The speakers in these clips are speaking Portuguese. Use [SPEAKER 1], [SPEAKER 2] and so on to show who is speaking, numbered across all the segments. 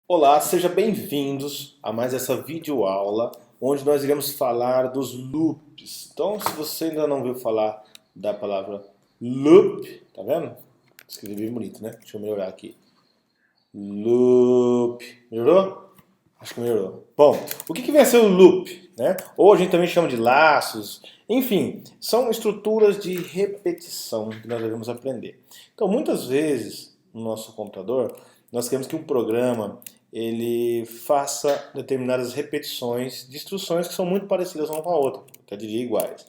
[SPEAKER 1] Olá, sejam bem-vindos a mais essa videoaula, onde nós iremos falar dos loops. Então, se você ainda não ouviu falar da palavra loop, tá vendo? Escrevi bem bonito, né? Deixa eu melhorar aqui. Loop. Melhorou? Acho que melhorou. Bom, o que vem a ser o loop, né? Ou a gente também chama de laços. Enfim, são estruturas de repetição que nós devemos aprender. Então, muitas vezes, no nosso computador, nós queremos que um programa ele faça determinadas repetições de instruções que são muito parecidas uma com a outra, quer dizer, iguais.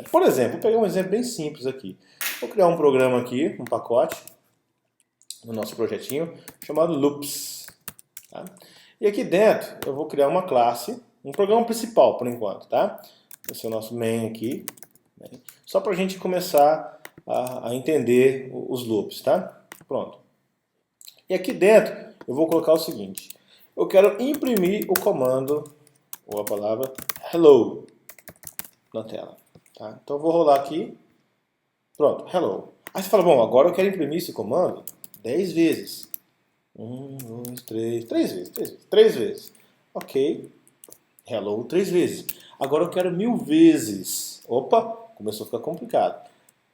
[SPEAKER 1] Por exemplo, vou pegar um exemplo bem simples aqui. Vou criar um programa aqui, um pacote, no nosso projetinho, chamado Loops. Tá? E aqui dentro eu vou criar uma classe, um programa principal por enquanto, tá? Vai ser o nosso main aqui, né? Só para a gente começar a entender os loops, tá? Pronto. E aqui dentro eu vou colocar o seguinte, eu quero imprimir o comando, ou a palavra hello, na tela. Tá? Então eu vou rolar aqui, pronto, hello. Aí você fala, bom, agora eu quero imprimir esse comando 10 vezes. 3 vezes. Ok, hello 3 vezes. Agora eu quero 1000 vezes. Opa, começou a ficar complicado.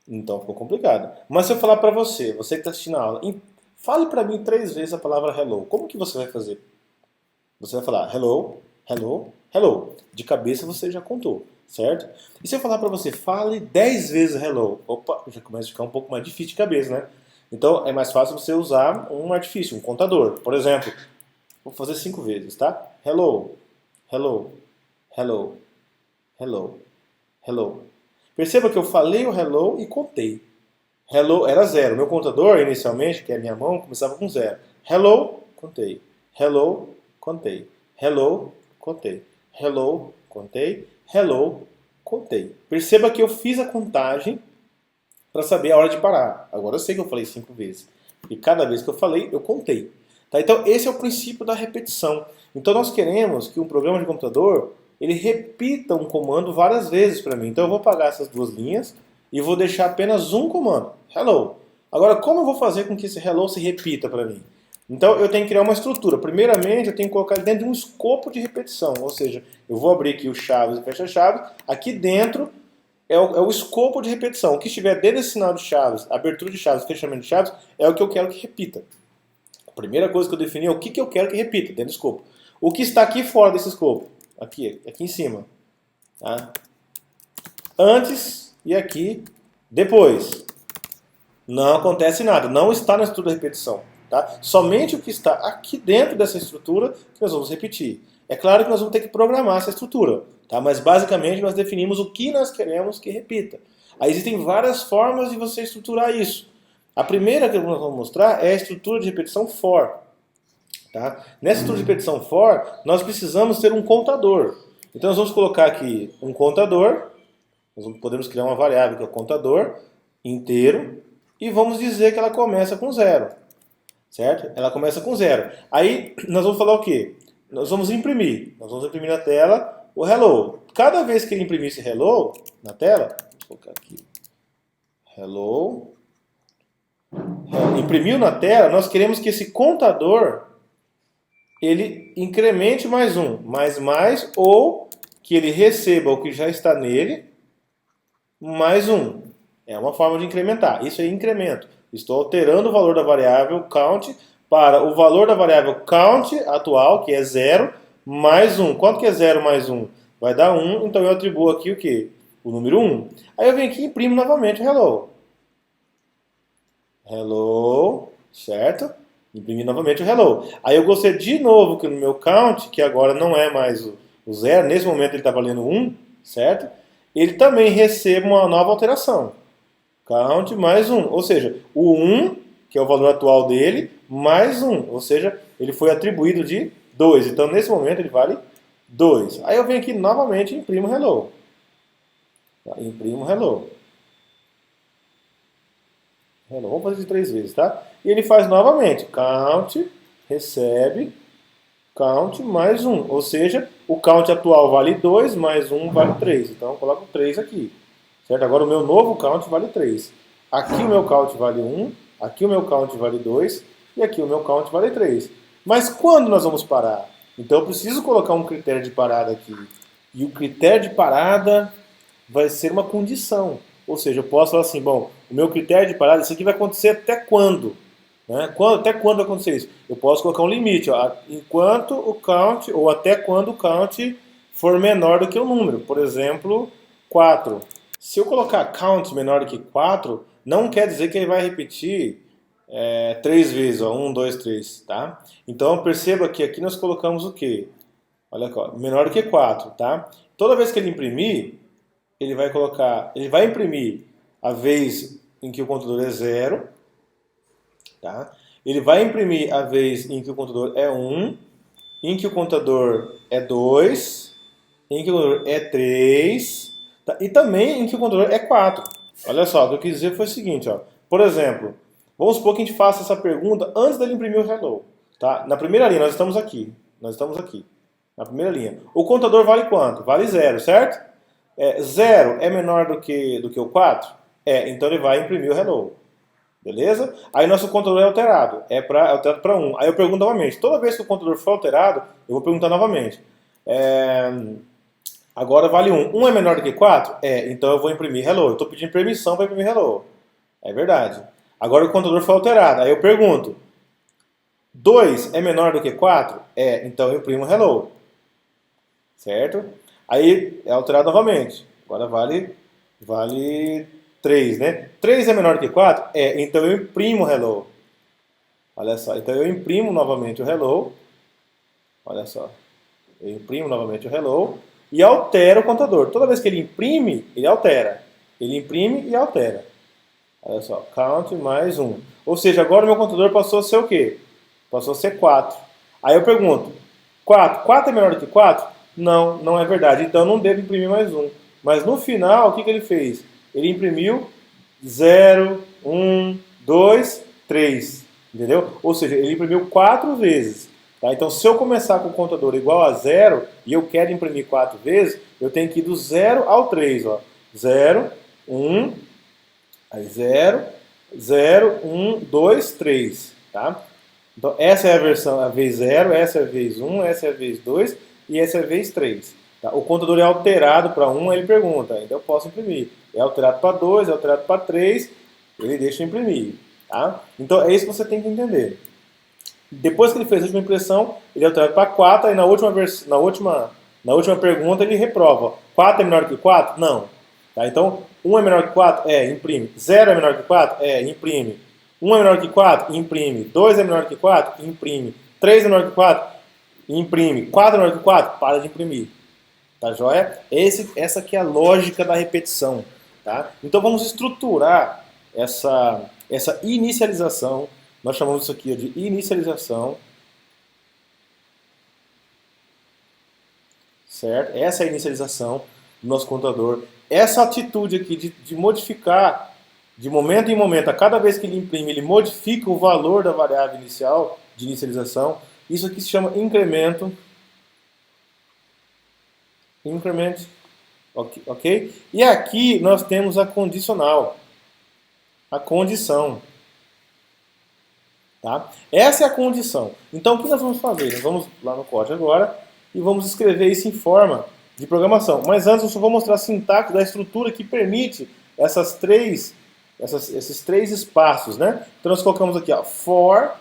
[SPEAKER 1] Então ficou complicado. Mas se eu falar para você, você que está assistindo a aula, fale para mim 3 vezes a palavra hello. Como que você vai fazer? Você vai falar hello, hello, hello. De cabeça você já contou, certo? E se eu falar para você, fale 10 vezes hello. Opa, já começa a ficar um pouco mais difícil de cabeça, né? Então é mais fácil você usar um artifício, um contador. Por exemplo, vou fazer 5 vezes, tá? Hello, hello, hello, hello, hello. Perceba que eu falei o hello e contei. Hello era zero. Meu contador, inicialmente, que é a minha mão, começava com zero. Hello, contei. Hello, contei. Hello, contei. Hello, contei. Hello, contei. Perceba que eu fiz a contagem para saber a hora de parar. Agora eu sei que eu falei 5 vezes. E cada vez que eu falei, eu contei. Tá? Então esse é o princípio da repetição. Então nós queremos que um programa de computador ele repita um comando várias vezes para mim. Então eu vou apagar essas duas linhas e vou deixar apenas um comando. Hello. Agora como eu vou fazer com que esse hello se repita para mim? Então eu tenho que criar uma estrutura. Primeiramente eu tenho que colocar dentro de um escopo de repetição. Ou seja, eu vou abrir aqui o chaves e fecha chaves. Aqui dentro é o escopo de repetição. O que estiver dentro desse sinal de chaves, abertura de chaves, fechamento de chaves, é o que eu quero que repita. A primeira coisa que eu defini é o que eu quero que repita dentro do escopo. O que está aqui fora desse escopo? Aqui em cima. Tá? Antes e aqui depois. Não acontece nada. Não está na estrutura de repetição. Tá? Somente o que está aqui dentro dessa estrutura que nós vamos repetir. É claro que nós vamos ter que programar essa estrutura. Tá? Mas basicamente nós definimos o que nós queremos que repita. Aí existem várias formas de você estruturar isso. A primeira que nós vamos mostrar é a estrutura de repetição for. Tá? Nessa estrutura de repetição for, nós precisamos ter um contador. Então nós vamos colocar aqui um contador, nós podemos criar uma variável que é o contador inteiro, e vamos dizer que ela começa com zero. Certo? Ela começa com zero. Aí nós vamos falar o quê? Nós vamos imprimir. Nós vamos imprimir na tela o hello. Cada vez que ele imprimir esse hello na tela, vou colocar aqui, hello, imprimiu na tela, nós queremos que esse contador ele incremente mais, ou que ele receba o que já está nele, mais um. É uma forma de incrementar. Isso é incremento. Estou alterando o valor da variável count para o valor da variável count atual, que é zero, mais um. Quanto que é zero mais um? Vai dar 1, então eu atribuo aqui o quê? O número 1. Aí eu venho aqui e imprimo novamente o hello. Hello, certo? Imprimir novamente o hello. Aí eu gostei de novo que no meu count, que agora não é mais o zero, nesse momento ele está valendo 1, certo? Ele também recebe uma nova alteração. Count mais 1, ou seja, o 1, que é o valor atual dele, mais 1, ou seja, ele foi atribuído de 2. Então nesse momento ele vale 2. Aí eu venho aqui novamente e imprimo hello. Imprimo hello. Hello. Vamos fazer de 3 vezes, tá? E ele faz novamente. Count, recebe, count mais 1. Ou seja, o count atual vale 2, mais 1 vale 3. Então eu coloco 3 aqui. Certo? Agora o meu novo count vale 3. Aqui o meu count vale 1, aqui o meu count vale 2 e aqui o meu count vale 3. Mas quando nós vamos parar? Então eu preciso colocar um critério de parada aqui. E o critério de parada vai ser uma condição. Ou seja, eu posso falar assim, bom, o meu critério de parada, isso aqui vai acontecer até quando? Né? Até quando vai acontecer isso? Eu posso colocar um limite, ó, enquanto o count, ou até quando o count for menor do que o número. Por exemplo, 4. Se eu colocar count menor do que 4, não quer dizer que ele vai repetir 3 vezes, ó, 1, 2, 3, tá? Então perceba que aqui nós colocamos o quê? Olha aqui, ó, menor do que 4, tá? Toda vez que ele imprimir, ele vai imprimir a vez em que o contador é 0, tá? Ele vai imprimir a vez em que o contador é 1, em que o contador é 2, em que o contador é 3, tá? E também em que o contador é 4. Olha só, o que eu quis dizer foi o seguinte, ó. Por exemplo, vamos supor que a gente faça essa pergunta antes dele imprimir o hello, tá? Na primeira linha, nós estamos aqui. Na primeira linha. O contador vale quanto? Vale 0, certo? 0 é menor do que o 4? Então ele vai imprimir o hello. Beleza? Aí nosso contador é alterado. Alterado para 1. Aí eu pergunto novamente. Toda vez que o contador for alterado, eu vou perguntar novamente. Agora vale 1. 1 é menor do que 4? Então eu vou imprimir hello. Eu estou pedindo permissão para imprimir hello. É verdade. Agora o contador foi alterado. Aí eu pergunto. 2 é menor do que 4? Então eu imprimo hello. Certo? Aí é alterado novamente. Agora vale 3, né? 3 é menor que 4? Então eu imprimo hello. Olha só, então eu imprimo novamente o hello. Olha só. Eu imprimo novamente o hello e altero o contador. Toda vez que ele imprime, ele altera. Ele imprime e altera. Olha só, count mais 1. Ou seja, agora o meu contador passou a ser o quê? Passou a ser 4. Aí eu pergunto, 4 é menor do que 4? Não, não é verdade. Então eu não devo imprimir mais 1. Mas no final, o que ele fez? Ele imprimiu 0, 1, 2, 3. Entendeu? Ou seja, ele imprimiu 4 vezes. Tá? Então, se eu começar com o contador igual a 0 e eu quero imprimir 4 vezes, eu tenho que ir do 0 ao 3. Ó. 0, 1, aí 0, 0, 1, 2, 3. Tá? Então, essa é a vez 0, essa é a vez 1, essa é a vez 2 e essa é a vez 3. Tá? O contador é alterado para 1, aí ele pergunta, então eu posso imprimir. É alterado para 2, é alterado para 3, ele deixa eu imprimir. Tá? Então é isso que você tem que entender. Depois que ele fez a última impressão, ele é alterado para 4, aí na última pergunta ele reprova. 4 é menor que 4? Não. Tá? Então, 1 é menor que 4? Imprime. 0 é menor que 4? Imprime. 1 é menor que 4? Imprime. 2 é menor que 4? Imprime. 3 é menor que 4? Imprime. 4 é menor que 4? Para de imprimir. Tá joia? Essa aqui é a lógica da repetição. Tá? Então vamos estruturar essa inicialização. Nós chamamos isso aqui de inicialização. Certo? Essa é a inicialização do nosso contador. Essa atitude aqui de modificar de momento em momento, a cada vez que ele imprime, ele modifica o valor da variável inicial de inicialização. Isso aqui se chama incremento. Increment, ok? E aqui nós temos a condicional, a condição. Tá? Essa é a condição. Então o que nós vamos fazer? Nós vamos lá no código agora e vamos escrever isso em forma de programação. Mas antes eu só vou mostrar a sintaxe da estrutura que permite esses três espaços. Né? Então nós colocamos aqui, ó, for,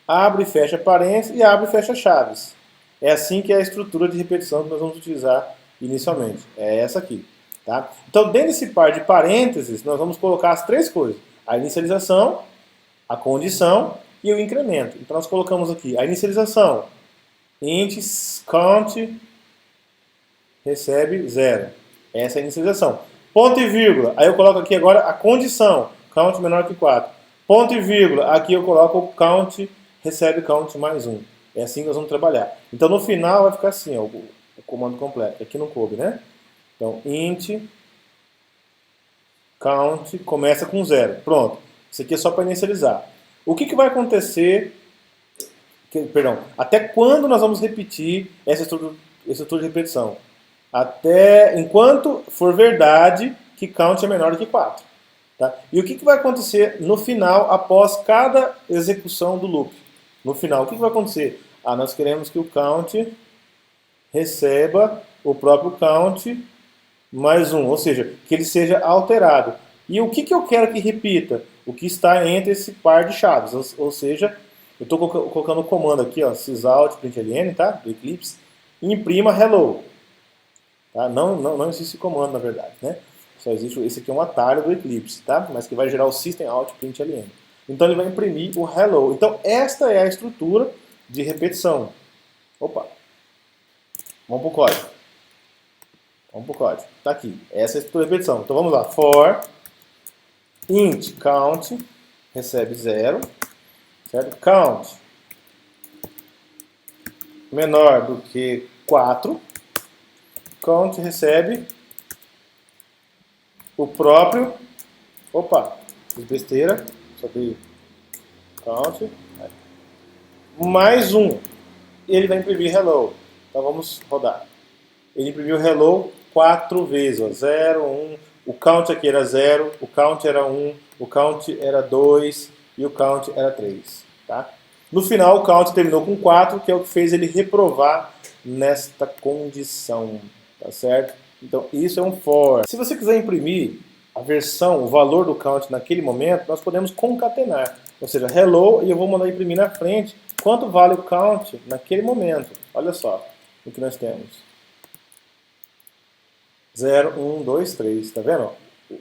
[SPEAKER 1] abre e fecha parênteses e abre e fecha chaves. É assim que é a estrutura de repetição que nós vamos utilizar inicialmente. É essa aqui. Tá? Então, dentro desse par de parênteses, nós vamos colocar as três coisas. A inicialização, a condição e o incremento. Então, nós colocamos aqui a inicialização. Int count recebe 0. Essa é a inicialização. Ponto e vírgula. Aí eu coloco aqui agora a condição. Count menor que 4. Ponto e vírgula. Aqui eu coloco o count recebe count mais 1. É assim que nós vamos trabalhar. Então, no final, vai ficar assim, ó, o comando completo. Aqui não coube, né? Então, int count começa com 0. Pronto. Isso aqui é só para inicializar. O que vai acontecer... Perdão. Até quando nós vamos repetir essa estrutura de repetição? Enquanto for verdade que count é menor do que 4. Tá? E o que vai acontecer no final, após cada execução do loop? No final, o que vai acontecer? Ah, nós queremos que o count receba o próprio count mais um, ou seja, que ele seja alterado. E o que eu quero que repita? O que está entre esse par de chaves, ou seja, eu estou colocando o comando aqui, ó, sysout println, tá? Do Eclipse, imprima hello. Tá? Não existe esse comando, na verdade, né? Só existe esse aqui é um atalho do Eclipse, tá? Mas que vai gerar o systemout.println. Então ele vai imprimir o hello. Então esta é a estrutura de repetição. Opa. Vamos para o código. Vamos para o código. Está aqui. Essa é a estrutura de repetição. Então vamos lá. For int count recebe 0, certo? Count menor do que 4. Count recebe o próprio. Opa, fiz besteira. Só que count mais um. Ele vai imprimir hello. Então vamos rodar. Ele imprimiu hello 4 vezes. Ó. 0, 1. O count aqui era 0, o count era 1, o count era 2 e o count era 3. Tá? No final, o count terminou com 4, que é o que fez ele reprovar nesta condição. Tá certo? Então, isso é um for. Se você quiser imprimir a versão, o valor do count naquele momento, nós podemos concatenar. Ou seja, hello, e eu vou mandar imprimir na frente quanto vale o count naquele momento. Olha só o que nós temos. 0, 1, 2, 3, tá vendo?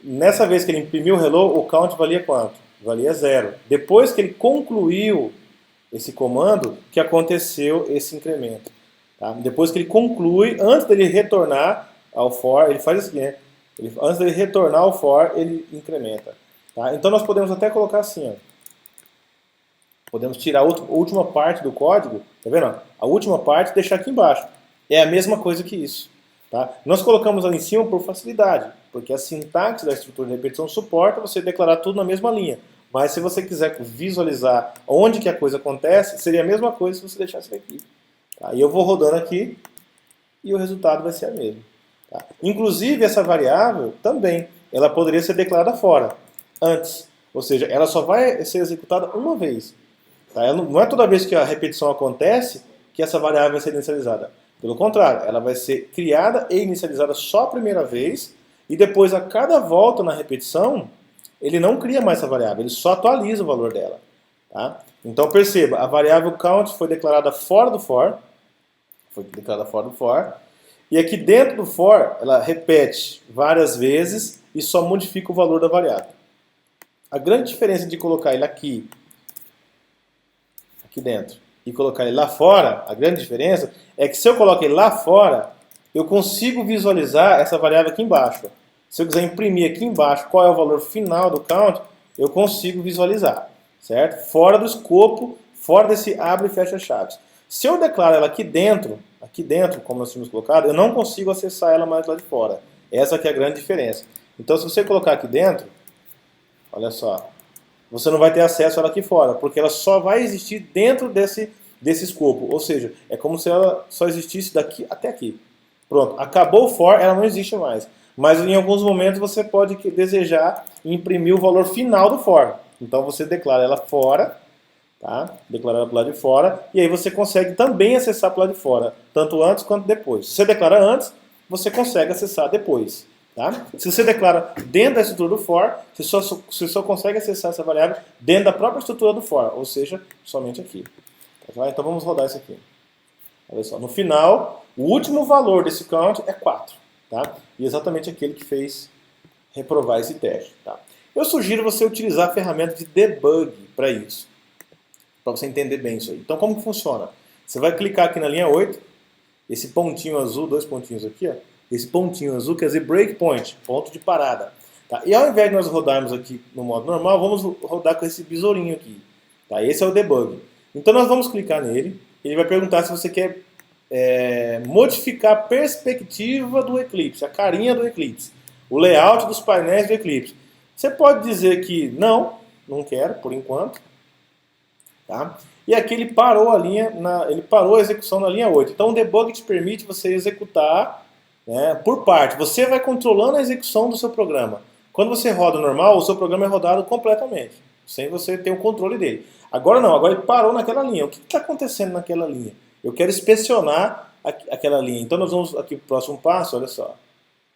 [SPEAKER 1] Nessa vez que ele imprimiu o hello, o count valia quanto? Valia 0. Depois que ele concluiu esse comando, que aconteceu esse incremento. Tá? Depois que ele conclui, antes dele retornar ao for, ele faz assim, né? Antes dele retornar ao for, ele incrementa. Tá? Então nós podemos até colocar assim, ó. Podemos tirar a última parte do código, tá vendo? A última parte e deixar aqui embaixo. É a mesma coisa que isso. Tá? Nós colocamos ali em cima por facilidade, porque a sintaxe da estrutura de repetição suporta você declarar tudo na mesma linha. Mas se você quiser visualizar onde que a coisa acontece, seria a mesma coisa se você deixasse aqui. Tá? E eu vou rodando aqui e o resultado vai ser a mesma. Tá? Inclusive essa variável também, ela poderia ser declarada fora, antes. Ou seja, ela só vai ser executada uma vez. Tá? Não é toda vez que a repetição acontece que essa variável vai ser inicializada. Pelo contrário, ela vai ser criada e inicializada só a primeira vez e depois, a cada volta na repetição, ele não cria mais essa variável, ele só atualiza o valor dela. Tá? Então perceba, a variável count foi declarada fora do for, e aqui dentro do for, ela repete várias vezes e só modifica o valor da variável. A grande diferença de colocar ele aqui dentro, e colocar ele lá fora, a grande diferença é que se eu coloco ele lá fora, eu consigo visualizar essa variável aqui embaixo. Se eu quiser imprimir aqui embaixo qual é o valor final do count, eu consigo visualizar, certo? Fora do escopo, fora desse abre e fecha chaves. Se eu declaro ela aqui dentro, como nós tínhamos colocado, eu não consigo acessar ela mais lá de fora. Essa aqui é a grande diferença. Então, se você colocar aqui dentro, olha só, você não vai ter acesso a ela aqui fora, porque ela só vai existir dentro desse escopo. Ou seja, é como se ela só existisse daqui até aqui. Pronto, acabou o for, ela não existe mais. Mas em alguns momentos você pode desejar imprimir o valor final do for. Então você declara ela fora, tá? Declara ela para o lado de fora, e aí você consegue também acessar para o lado de fora, tanto antes quanto depois. Se você declara antes, você consegue acessar depois. Tá? Se você declara dentro da estrutura do for, você só consegue acessar essa variável dentro da própria estrutura do for, ou seja, somente aqui. Tá? Então vamos rodar isso aqui. Olha só, no final, o último valor desse count é 4. Tá? E exatamente aquele que fez reprovar esse teste. Tá? Eu sugiro você utilizar a ferramenta de debug para isso, para você entender bem isso aí. Então como que funciona? Você vai clicar aqui na linha 8, esse pontinho azul, 2 pontinhos aqui, ó. Esse pontinho azul quer dizer breakpoint, ponto de parada. Tá? E ao invés de nós rodarmos aqui no modo normal, vamos rodar com esse besourinho aqui. Tá? Esse é o debug. Então nós vamos clicar nele, ele vai perguntar se você quer modificar a perspectiva do Eclipse, a carinha do Eclipse, o layout dos painéis do Eclipse. Você pode dizer que não quero, por enquanto. Tá? E aqui ele parou a execução na linha 8. Então o debug te permite você executar por parte. Você vai controlando a execução do seu programa. Quando você roda normal, o seu programa é rodado completamente. sem você ter o controle dele. Agora não, agora ele parou naquela linha. O que está acontecendo naquela linha? Eu quero inspecionar aquela linha. Então nós vamos aqui para o próximo passo, olha só.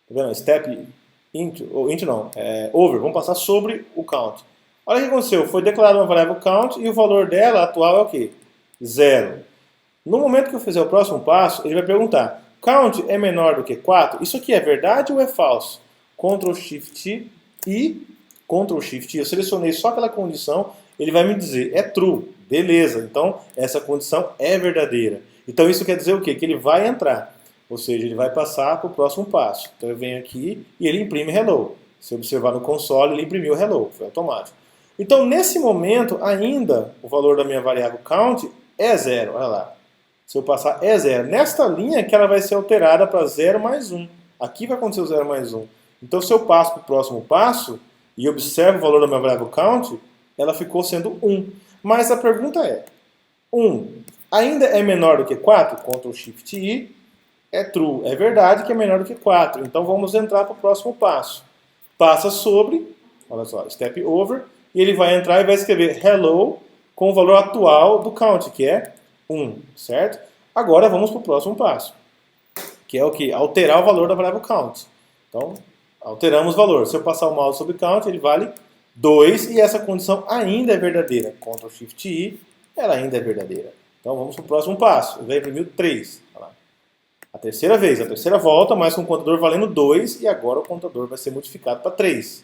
[SPEAKER 1] Tá vendo? Step into, ou into não, over. Vamos passar sobre o count. Olha o que aconteceu. Foi declarada uma variável count e o valor dela atual é o quê? 0. No momento que eu fizer o próximo passo, ele vai perguntar, count é menor do que 4? Isso aqui é verdade ou é falso? Ctrl Shift I, Ctrl Shift I, eu selecionei só aquela condição, ele vai me dizer, é true, beleza, então essa condição é verdadeira. Então isso quer dizer o quê? Que ele vai entrar, ou seja, ele vai passar para o próximo passo. Então eu venho aqui e ele imprime hello. Se observar no console, ele imprimiu hello, foi automático. Então nesse momento, ainda, o valor da minha variável count é 0, olha lá. Se eu passar é 0. Nesta linha que ela vai ser alterada para 0 mais 1. Aqui vai acontecer o 0 mais 1. Então se eu passo para o próximo passo e observo o valor da minha variável count, ela ficou sendo 1. Mas a pergunta é, 1 ainda é menor do que 4? Ctrl Shift I, é true. É verdade que é menor do que 4. Então vamos entrar para o próximo passo. Passa sobre, olha só, step over, e ele vai entrar e vai escrever hello com o valor atual do count, que é 1, certo? Agora vamos para o próximo passo, que é o que? Alterar o valor da variável count. Então, alteramos o valor. Se eu passar o mouse sobre count, ele vale 2 e essa condição ainda é verdadeira. Ctrl Shift I, ela ainda é verdadeira. Então vamos para o próximo passo. Ele vai imprimir 3. A terceira vez, a terceira volta, mas com o contador valendo 2 e agora o contador vai ser modificado para 3.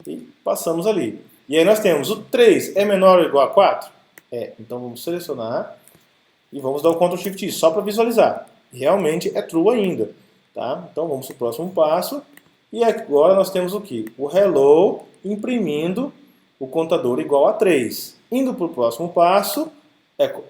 [SPEAKER 1] E passamos ali. E aí nós temos o 3 é menor ou igual a 4? É, então vamos selecionar e vamos dar o Ctrl Shift I só para visualizar. Realmente é true ainda. Tá? Então vamos para o próximo passo. E agora nós temos o que? O hello imprimindo o contador igual a 3. Indo para o próximo passo,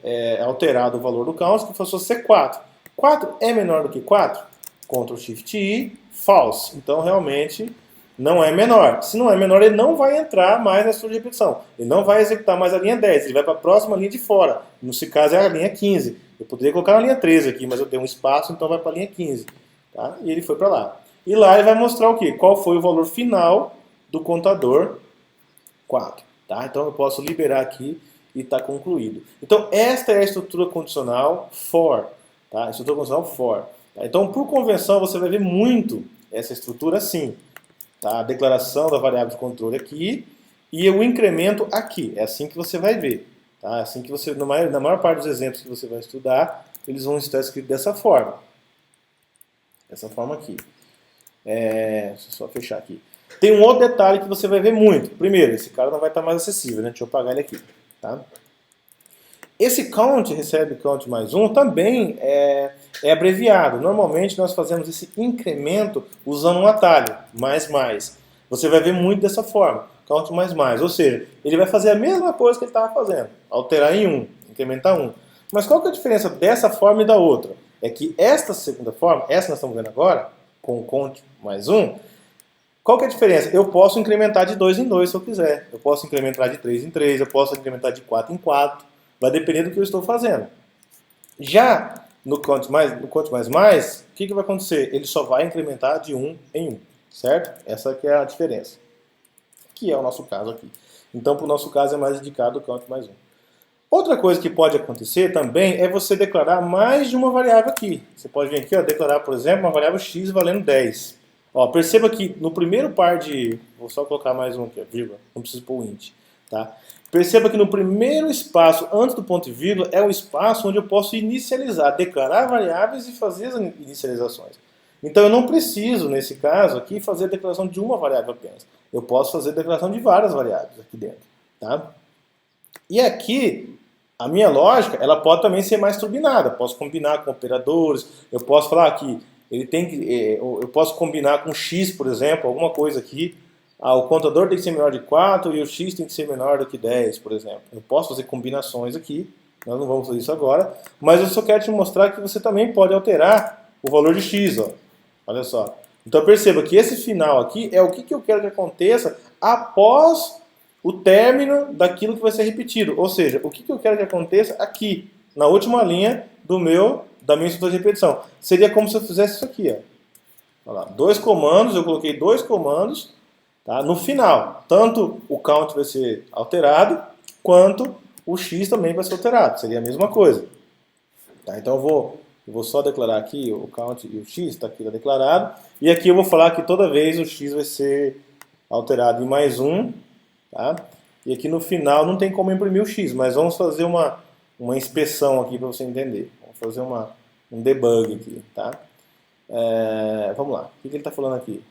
[SPEAKER 1] é alterado o valor do count, que passou a ser 4. 4 é menor do que 4? Ctrl Shift I, false. Então realmente não é menor. Se não é menor, ele não vai entrar mais na sua repetição. Ele não vai executar mais a linha 10, ele vai para a próxima linha de fora. Nesse caso é a linha 15. Eu poderia colocar na linha 13 aqui, mas eu dei um espaço, então vai para a linha 15. Tá? E ele foi para lá. E lá ele vai mostrar o quê? Qual foi o valor final do contador 4. Tá? Então eu posso liberar aqui e está concluído. Então esta é a estrutura condicional for. Tá? Estrutura condicional for. Tá? Então por convenção você vai ver muito essa estrutura assim. Tá? A declaração da variável de controle aqui e o incremento aqui. É assim que você vai ver. Tá? É assim que você, na maior parte dos exemplos que você vai estudar, eles vão estar escritos dessa forma. Dessa forma aqui. Deixa eu só fechar aqui. Tem um outro detalhe que você vai ver muito. Primeiro, esse cara não vai estar mais acessível, né? Deixa eu apagar ele aqui. Tá? Esse count, recebe count mais 1, também é abreviado. Normalmente nós fazemos esse incremento usando um atalho, mais. Você vai ver muito dessa forma, count mais. Ou seja, ele vai fazer a mesma coisa que ele estava fazendo, alterar em 1, incrementar 1. Mas qual que é a diferença dessa forma e da outra? É que esta segunda forma, essa nós estamos vendo agora, com o count mais 1, qual que é a diferença? Eu posso incrementar de 2 em 2 se eu quiser. Eu posso incrementar de 3 em 3, eu posso incrementar de 4 em 4. Vai depender do que eu estou fazendo. Já no count mais, o que vai acontecer? Ele só vai incrementar de 1 em 1, certo? Essa que é a diferença, que é o nosso caso aqui. Então, para o nosso caso, é mais indicado o count mais 1. Outra coisa que pode acontecer também é você declarar mais de uma variável aqui. Você pode vir aqui, ó, declarar, por exemplo, uma variável x valendo 10. Ó, perceba que no primeiro par de... Vou só colocar mais um aqui, vírgula, não preciso pôr o int. Tá? Perceba que no primeiro espaço, antes do ponto e vírgula, é o espaço onde eu posso inicializar, declarar variáveis e fazer as inicializações. Então eu não preciso, nesse caso aqui, fazer a declaração de uma variável apenas. Eu posso fazer a declaração de várias variáveis aqui dentro. Tá? E aqui, a minha lógica, ela pode também ser mais turbinada. Eu posso combinar com operadores, eu posso falar que eu posso combinar com x, por exemplo, alguma coisa aqui. O contador tem que ser menor de 4 e o x tem que ser menor do que 10, por exemplo. Eu posso fazer combinações aqui, nós não vamos fazer isso agora, mas eu só quero te mostrar que você também pode alterar o valor de x. Ó. Olha só. Então perceba que esse final aqui é o que eu quero que aconteça após o término daquilo que vai ser repetido. Ou seja, o que eu quero que aconteça aqui, na última linha da minha estrutura de repetição. Seria como se eu fizesse isso aqui. Ó. Olha lá, 2 comandos, eu coloquei 2 comandos, Tá? No final, tanto o count vai ser alterado, quanto o x também vai ser alterado. Seria a mesma coisa. Tá? Então eu vou só declarar aqui o count e o x, está aqui declarado. E aqui eu vou falar que toda vez o x vai ser alterado em mais um. Tá? E aqui no final não tem como imprimir o x, mas vamos fazer uma inspeção aqui para você entender. Vamos fazer um debug aqui. Tá? Vamos lá, o que ele está falando aqui?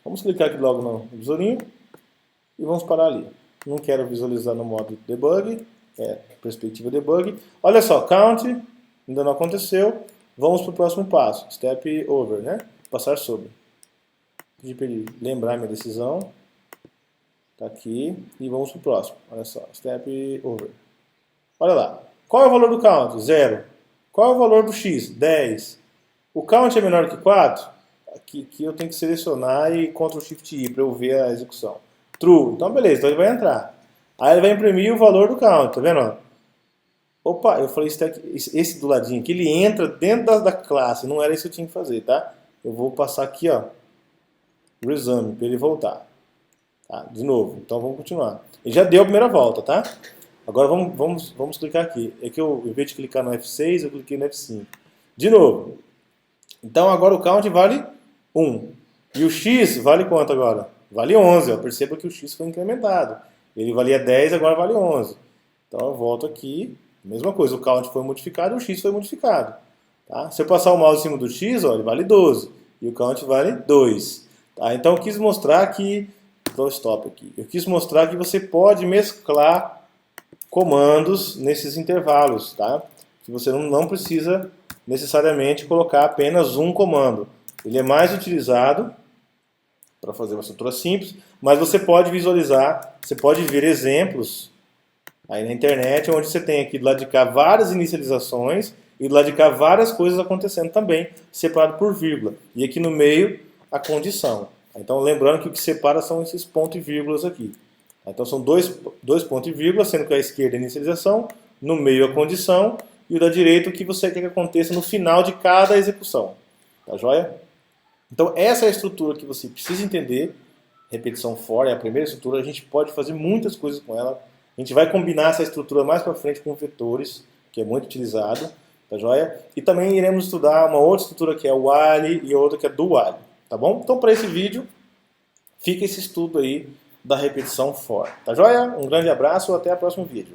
[SPEAKER 1] Vamos clicar aqui logo no visourinho e vamos parar ali. Não quero visualizar no modo debug, perspectiva debug. Olha só, count, ainda não aconteceu. Vamos para o próximo passo, step over, né? Passar sobre. Pedir para ele lembrar minha decisão. Está aqui. E vamos para o próximo. Olha só, step over. Olha lá. Qual é o valor do count? 0. Qual é o valor do x? 10. O count é menor que 4? Aqui eu tenho que selecionar e Ctrl Shift I para eu ver a execução. True. Então beleza, então ele vai entrar. Aí ele vai imprimir o valor do count, tá vendo? Opa, eu falei esse do ladinho aqui, ele entra dentro da classe, não era isso que eu tinha que fazer, tá? Eu vou passar aqui, ó, resume, para ele voltar. Tá? De novo, então vamos continuar. Ele já deu a primeira volta, tá? Agora vamos clicar aqui. É que eu, em vez de clicar no F6, eu cliquei no F5. De novo. Então agora o count vale 1. E o x vale quanto agora? Vale 11. Ó. Perceba que o x foi incrementado. Ele valia 10, agora vale 11. Então eu volto aqui. Mesma coisa, o count foi modificado e o x foi modificado. Tá? Se eu passar o mouse em cima do x, ó, ele vale 12. E o count vale 2. Tá? Então eu quis mostrar que... Dou stop aqui. Eu quis mostrar que você pode mesclar comandos nesses intervalos. Tá? Que você não precisa necessariamente colocar apenas um comando. Ele é mais utilizado para fazer uma estrutura simples, mas você pode visualizar, você pode ver exemplos aí na internet, onde você tem aqui do lado de cá várias inicializações e do lado de cá várias coisas acontecendo também, separado por vírgula. E aqui no meio, a condição. Então, lembrando que o que separa são esses pontos e vírgulas aqui. Então, são dois pontos e vírgula, sendo que a esquerda é a inicialização, no meio a condição, e o da direita o que você quer que aconteça no final de cada execução. Tá joia? Então, essa é a estrutura que você precisa entender. Repetição for é a primeira estrutura. A gente pode fazer muitas coisas com ela. A gente vai combinar essa estrutura mais para frente com vetores, que é muito utilizado. Tá joia? E também iremos estudar uma outra estrutura que é o while e outra que é do while. Tá bom? Então, para esse vídeo, fica esse estudo aí da repetição for. Tá joia? Um grande abraço e até o próximo vídeo.